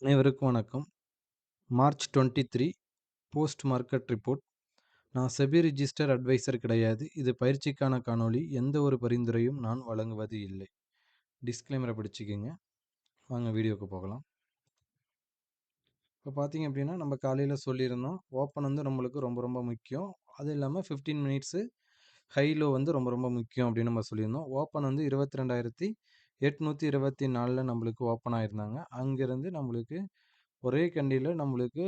அனைவருக்கும் வணக்கம். March 23 post market report. நான் செபி ரிஜிஸ்டர் அட்வைசர் கிடையாது. இது பயிற்சிக்கான காணொளி. எந்த ஒரு பரிந்துரையும் நான் வழங்குவது இல்லை. டிஸ்க்ளைமரை படிச்சுக்கங்க. வாங்க வீடியோக்கு போகலாம். இப்போ பார்த்தீங்க அப்படின்னா, நம்ம காலையில சொல்லியிருந்தோம். ஓப்பன் வந்து நம்மளுக்கு ரொம்ப ரொம்ப முக்கியம். அது இல்லாம 15 மினிட்ஸு ஹை லோ வந்து ரொம்ப ரொம்ப முக்கியம் அப்படின்னு நம்ம சொல்லியிருந்தோம். ஓப்பன் வந்து 22,824ல நம்மளுக்கு ஓப்பன் ஆயிருந்தாங்க. அங்கேருந்து நம்மளுக்கு ஒரே கேண்டில்ல நம்மளுக்கு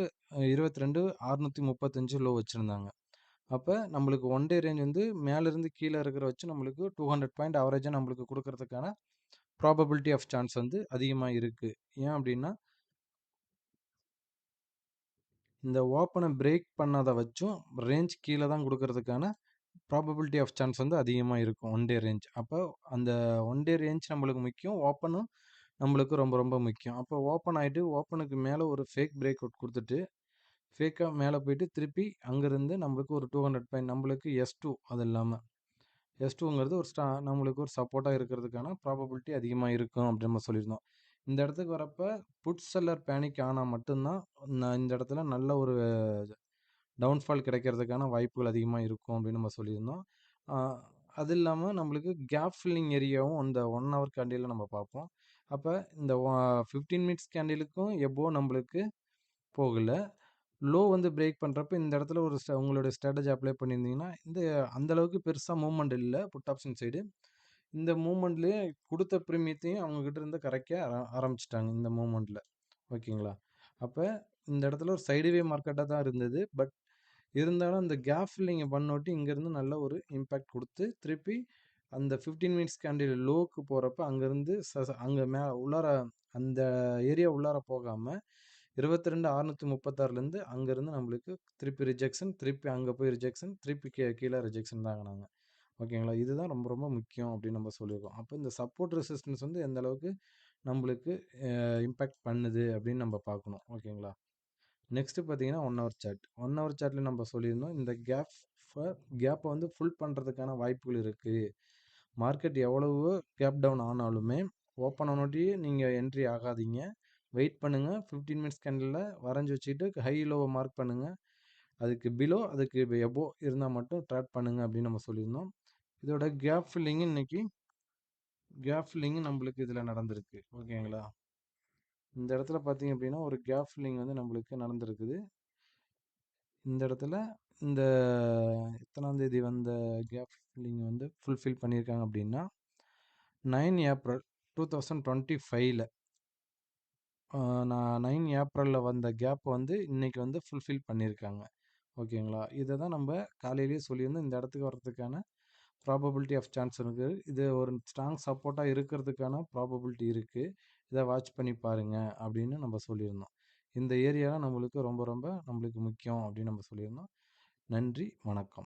22,635 லோ வச்சிருந்தாங்க. அப்ப நம்மளுக்கு ஒன் டே ரேஞ்ச் வந்து மேலருந்து கீழ இருக்கிற வச்சு நம்மளுக்கு 200 பாயிண்ட் அவரேஜா நம்மளுக்கு குடுக்கறதுக்கான ப்ராபபிலிட்டி ஆஃப் சான்ஸ் வந்து அதிகமா இருக்கு. ஏன் அப்டின்னா, இந்த ஓப்பன பிரேக் பண்ணத வச்சும் ரேஞ்ச் கீழ தான் குடுக்கறதுக்கான ப்ராபபிலிட்டி ஆஃப் சான்ஸ் வந்து அதிகமா இருக்கும். One day range. அப்ப அந்த ஒன் டே ரேஞ்ச் நம்மளுக்கு முக்கியம். ஓப்பனும் நம்மளுக்கு ரொம்ப ரொம்ப முக்கியம். அப்ப ஓப்பன் ஆயிட்டு ஓப்பனுக்கு மேல ஒரு ஃபேக் பிரேக் அவுட் குடுத்துட்டு ஃபேக்கா மேல போயிட்டு திருப்பி அங்கருந்து நம்மளுக்கு ஒரு 200 பாயிண்ட் நம்மளுக்கு S2 அது இல்லாம. S2ங்கிறது ஒரு நம்மளுக்கு ஒரு சப்போர்ட்டா இருக்கிறதுக்கான ப்ராபபிலிட்டி அதிகமா இருக்கும் அப்படின்னு நம்ம சொல்லியிருந்தோம். இந்த இடத்துக்கு வரப்ப புட் செல்லர் பேனிக் ஆனா மட்டும் தான் இந்த இடத்துல நல்ல ஒரு டவுன்ஃபால் கிடைக்கிறதுக்கான வாய்ப்புகள் அதிகமா இருக்கும் அப்படின்னு நம்ம சொல்லியிருந்தோம். ஆ அது இல்லாம நம்மளுக்கு கேப் ஃபில்லிங் ஏரியாவும் அந்த 1 ஹவர் கேண்டில்ல நம்ம பார்ப்போம். அப்ப இந்த 15 மினிட்ஸ் கேண்டிலுக்கும் எபோவ் நம்மளுக்கு போகல. லோ வந்து பிரேக் பண்றப்ப இந்த இடத்துல ஒரு உங்களுடைய ஸ்ட்ராட்டஜி அப்ளை பண்ணியிருந்தீங்கன்னா, அந்த அளவுக்கு பெருசா மூவ்மெண்ட் இல்ல புட் ஆப்ஷன் சைடு. இந்த மூவ்மெண்ட்லயே குடுத்த பிரீமியத்தையும் அவங்க கிட்ட இருந்து கரைக்க ஆரம்பிச்சுட்டாங்க இந்த மூவ்மெண்ட்ல. ஓகேங்களா? அப்ப இந்த இடத்துல ஒரு சைட்வே மார்க்கெட்டா தான் இருந்தது. பட் இருந்தாலும் அந்த கேப் ஃபில்லிங்க பண்ணோட்டி இங்கருந்து நல்ல ஒரு இம்பாக்ட் குடுத்து, திருப்பி அந்த 15 மினிட்ஸ் கேண்டில் லோக்கு போறப்ப அங்கருந்து அங்க உள்ளார அந்த ஏரியா உள்ளார போகாம 22,636லேருந்து அங்கருந்து நம்மளுக்கு திருப்பி ரிஜெக்ஷன், திருப்பி அங்க போய் ரிஜெக்ஷன், திருப்பி கீழ ரிஜெக்ஷன் தான் ஆகுனாங்க. ஓகேங்களா? இதுதான் ரொம்ப ரொம்ப முக்கியம் அப்படின்னு நம்ம சொல்லியிருக்கோம். அப்ப இந்த சப்போர்ட் ரெசிஸ்டன்ஸ் வந்து எந்த அளவுக்கு நம்மளுக்கு இம்பாக்ட் பண்ணுது அப்படின்னு நம்ம பார்க்கணும். ஓகேங்களா? நெக்ஸ்ட் பார்த்தீங்கன்னா 1 ஹவர் சார்ட். 1 ஹவர் சார்ட்ல நம்ம சொல்லியிருந்தோம். இந்த கேப்ப வந்து ஃபுல் பண்றதுக்கான வாய்ப்புகள் இருக்கு. மார்க்கெட் எவ்வளவு கேப் டவுன் ஆனாலுமே, ஓப்பன் ஆனோட்டியே நீங்க என்ட்ரி ஆகாதீங்க. வெயிட் பண்ணுங்க. 15 மினிட்ஸ் கேண்டில்ல வரைஞ்சு வச்சுக்கிட்டு ஹை லோவ மார்க் பண்ணுங்க. அதுக்கு பிலோ, அதுக்கு எபோவ் இருந்தா மட்டும் ட்ரேட் பண்ணுங்க அப்படின்னு நம்ம சொல்லியிருந்தோம். இதோட கேப் ஃபில்லிங் நம்மளுக்கு இதுல நடந்திருக்கு. ஓகேங்களா? இந்த இடத்துல பார்த்தீங்க அப்படின்னா, ஒரு கேப் ஃபில்லிங் வந்து நம்மளுக்கு நடந்திருக்குது. இந்த இடத்துல இந்த எத்தனாம் தேதி வந்த கேப் ஃபில்லிங் வந்து ஃபுல்ஃபில் பண்ணியிருக்காங்க அப்படின்னா, 9 ஏப்ரல் 2025ல ஆ நான் 9 ஏப்ரல்ல வந்த கேப் வந்து இன்னைக்கு வந்து ஃபுல்ஃபில் பண்ணியிருக்காங்க. ஓகேங்களா? இத தான் நம்ப காலையிலேயே சொல்லியிருந்தோம். இந்த இடத்துக்கு வர்றதுக்கான ப்ராபபிலிட்டி ஆஃப் சான்ஸ் இருக்கு. இது ஒரு ஸ்ட்ராங் சப்போர்ட்டா இருக்கிறதுக்கான ப்ராபபிலிட்டி இருக்கு. இத வாட்ச் பண்ணி பாருங்க அப்படின்னு நம்ம சொல்லியிருந்தோம். இந்த ஏரியா நம்மளுக்கு ரொம்ப ரொம்ப நம்மளுக்கு முக்கியம் அப்படின்னு நம்ம சொல்லியிருந்தோம். நன்றி, வணக்கம்.